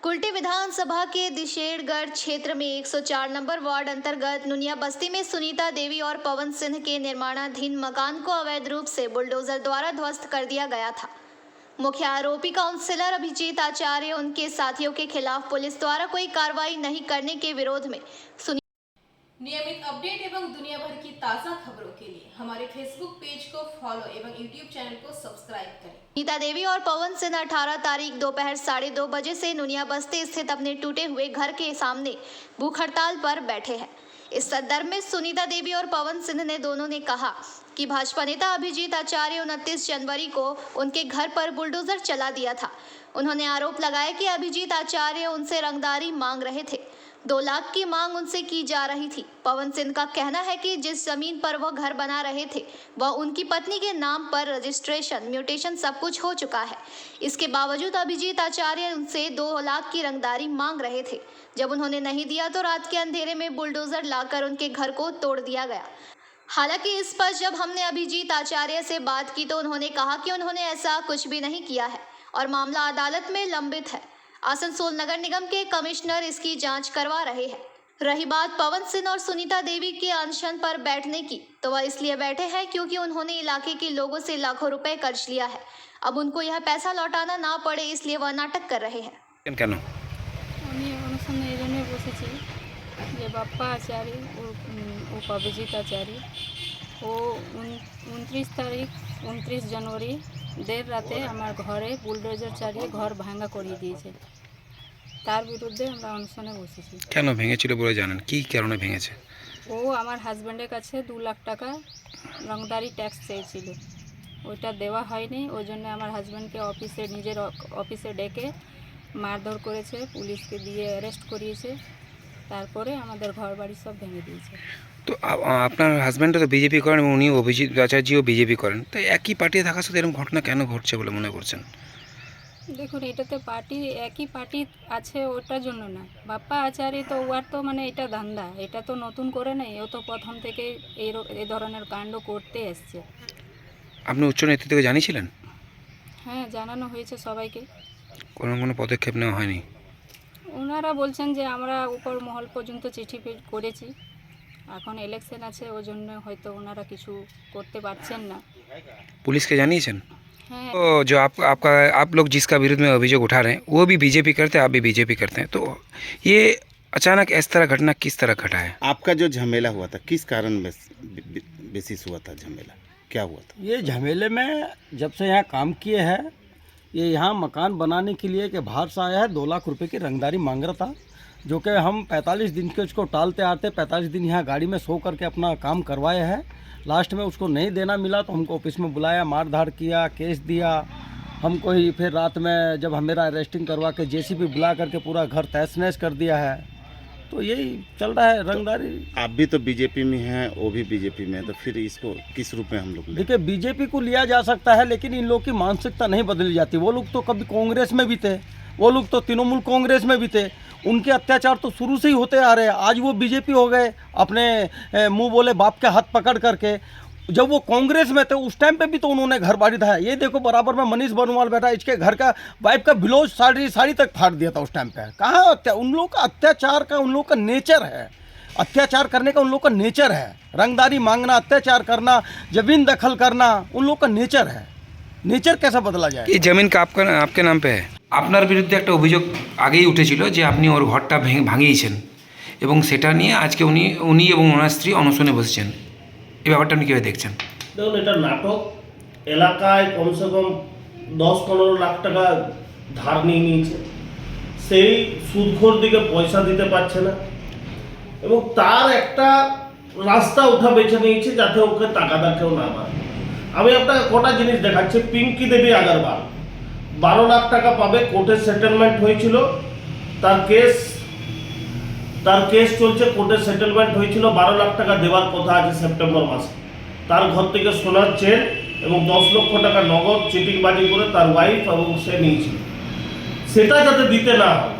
कुल्टी विधानसभा के दिशेड़गढ़ क्षेत्र में 104 नंबर वार्ड अंतर्गत नुनिया बस्ती में सुनीता देवी और पवन सिंह के निर्माणाधीन मकान को अवैध रूप से बुलडोजर द्वारा ध्वस्त कर दिया गया था। मुख्य आरोपी काउंसलर अभिजीत आचार्य उनके साथियों के खिलाफ पुलिस द्वारा कोई कार्रवाई नहीं करने के विरोध में नियमित अपडेट एवं दुनिया भर की ताज़ा खबरों के लिए हमारे फेसबुक पेज को फॉलो एवं यूट्यूब चैनल को सब्सक्राइब करें। सुनीता देवी और पवन सिंह 18 तारीख दोपहर 2:30 बजे से नुनिया बस्ती स्थित अपने टूटे हुए घर के सामने भूख हड़ताल पर बैठे हैं। इस संदर्भ में सुनीता देवी और पवन सिंह ने दोनों ने कहा कि भाजपा नेता अभिजीत आचार्य 29 जनवरी को उनके घर पर बुलडोजर चला दिया था। उन्होंने आरोप लगाया कि अभिजीत आचार्य उनसे रंगदारी मांग रहे थे। 2 लाख की मांग उनसे की जा रही थी। पवन सिंह का कहना है कि जिस जमीन पर वह घर बना रहे थे वह उनकी पत्नी के नाम पर रजिस्ट्रेशन, म्यूटेशन सब कुछ हो चुका है। इसके बावजूद अभिजीत आचार्य उनसे 2 लाख की रंगदारी मांग रहे थे। जब उन्होंने नहीं दिया तो रात के अंधेरे में बुलडोजर लाकर उनके घर को तोड़ दिया गया। हालांकि इस पर जब हमने अभिजीत आचार्य से बात की तो उन्होंने कहा कि उन्होंने ऐसा कुछ भी नहीं किया है और मामला अदालत में लंबित है। आसनसोल नगर निगम के कमिश्नर इसकी जांच करवा रहे हैं। रही बात पवन सिंह और सुनीता देवी के अनशन पर बैठने की, तो वह इसलिए बैठे हैं क्योंकि उन्होंने इलाके के लोगों से लाखों रुपए कर्ज लिया है। अब उनको यह पैसा लौटाना ना पड़े इसलिए वह नाटक कर रहे हैं। बाप्पा आचार्य अभिजीत आचार्य वो 29 जनवरी देर राते हमार घरे बुलडोजर चालिए घर भांगा करिए दिएছে। তার বিরুদ্ধে আমরা অনশনে বসেছি। কেন ভেঙেছিল বলে জানেন? কি কারণে ভেঙেছে? ও আমার হাজবেন্ডের কাছে 2 লাখ টাকা রংদারি ট্যাক্স চেয়েছিল, ওইটা দেওয়া হয়নি। ওই জন্য আমার হাজবেন্ডকে অফিসে নিজের অফিসে ডেকে মারধর করেছে, পুলিশকে দিয়ে অ্যারেস্ট করিয়েছে, তারপরে আমাদের ঘর বাড়ি সব ভেঙে দিয়েছে। তো আপনার হাজব্যান্ড তো বিজেপি করেন এবং উনি অভিজিৎ আচার্যও বিজেপি করেন, তাই একই পার্টি থাকার সাথে এরকম ঘটনা কেন ঘটছে বলে মনে করছেন? দেখুন, এটাতে পার্টি একই পার্টি আছে ওটার জন্য না। বাপ্পা আচার্য তো ওর তো মানে এটা ধান্দা, এটা তো নতুন করে নেই, ও তো প্রথম থেকে এই ধরনের কাণ্ড করতে এসছে। আপনি উচ্চ নেতৃত্বকে জানিয়েছিলেন? হ্যাঁ, জানানো হয়েছে সবাইকে। কোনো পদক্ষেপ নেওয়া হয়নি? ওনারা বলছেন যে আমরা উপর মহল পর্যন্ত চিঠি করেছি, এখন ইলেকশন আছে ওই জন্য হয়তো ওনারা কিছু করতে পারছেন না। পুলিশকে জানিয়েছেন? हाँ। तो जो आप लोग जिसका विरुद्ध में अभियोग उठा रहे हैं वो भी बीजेपी करते हैं, आप भी बीजेपी करते हैं, तो ये अचानक इस तरह घटना किस तरह घटा है? आपका जो झमेला हुआ था किस कारण बेसिस हुआ था? झमेला क्या हुआ था? ये झमेले में जब से यहाँ काम किए हैं, ये यहाँ मकान बनाने के लिए कि बाहर से आया है, 2 लाख रुपए की रंगदारी मांग रहा था, जो कि हम 45 दिन के उसको टालते आते 45 दिन यहाँ गाड़ी में सो करके अपना काम करवाए हैं। लास्ट में उसको नहीं देना मिला तो हमको ऑफिस में बुलाया, मार धाड़ किया, केस दिया हमको ही। फिर रात में जब हम मेरा अरेस्टिंग करवा के जेसीबी बुला करके पूरा घर तहस नहस कर दिया है। तो यही चल रहा है रंगदारी। आप भी तो बीजेपी में हैं, वो भी बीजेपी में है, तो फिर इसको किस रूप में हम लोग? देखिए, बीजेपी को लिया जा सकता है लेकिन इन लोग की मानसिकता नहीं बदली जाती। वो लोग तो कभी कांग्रेस में भी थे, वो लोग तो तृणमूल कांग्रेस में भी थे, उनके अत्याचार तो शुरू से ही होते आ रहे हैं। आज वो बीजेपी हो गए, अपने मुंह बोले बाप के हाथ पकड़ करके। जब वो कांग्रेस में थे उस टाइम पे भी तो उन्होंने घर बाड़ी था। ये देखो बराबर में मनीष बर्नवाल बैठा, इसके घर का वाइफ का ब्लाउज साड़ी तक फाड़ दिया था उस टाइम पे। कहाँ उन लोग का अत्याचार का उन लोग का नेचर है, अत्याचार करने का उन लोग का नेचर है। रंगदारी मांगना, अत्याचार करना, जमीन दखल करना उन लोग का नेचर है। नेचर कैसा बदला जाए? ये जमीन का आपके नाम पे है। আপনার বিরুদ্ধে একটা অভিযোগ আগেই উঠেছিল যে আপনি ওর ঘরটা ভাঙিয়েছেন এবং সেটা নিয়ে আজকে উনি এবং ওনার স্ত্রী অনশনে বসেছেন। এই ব্যাপারটা আপনি কীভাবে দেখছেন? দেখুন, এটা নাটক। এলাকায় কমসে কম 10-15 লাখ টাকা ধার নিয়ে নিয়েছে, সেই সুদখোর দিকে পয়সা দিতে পারছে না এবং তার একটা রাস্তা উঠা বেছে নিয়েছে যাতে ওকে টাকাটা কেউ না পায়। আমি আপনাকে কটা জিনিস দেখাচ্ছি। পিঙ্কি দেবী আগরওয়াল 12 লাখ টাকা পাবে, কোর্টের সেটেলমেন্ট হয়েছিল, তার কেস চলছে, কোর্টের সেটেলমেন্ট হয়েছিল, 12 লাখ টাকা দেওয়ার কথা আছে সেপ্টেম্বর মাসে। তার ঘর থেকে সোনার চেন এবং 10 লক্ষ টাকা নগদ চিটিংবাজি করে তার ওয়াইফ এবং সে নিয়েছিল। সেটা যাতে দিতে না হয়,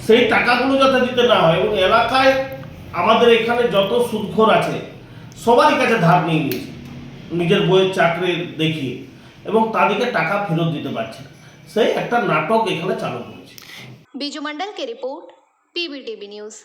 সেই টাকাগুলো যাতে দিতে না হয়, এবং এলাকায় আমাদের এখানে যত সুদখোর আছে সবারই কাছে ধার নিয়ে নিয়েছে নিজের বইয়ের চাকরি দেখিয়ে, এবং তাদেরকে টাকা ফেরত দিতে পারছে না। সেই একটা নাটক এখানে চালু করেছে। बीजू मंडल की रिपोर्ट, PBTV न्यूज़।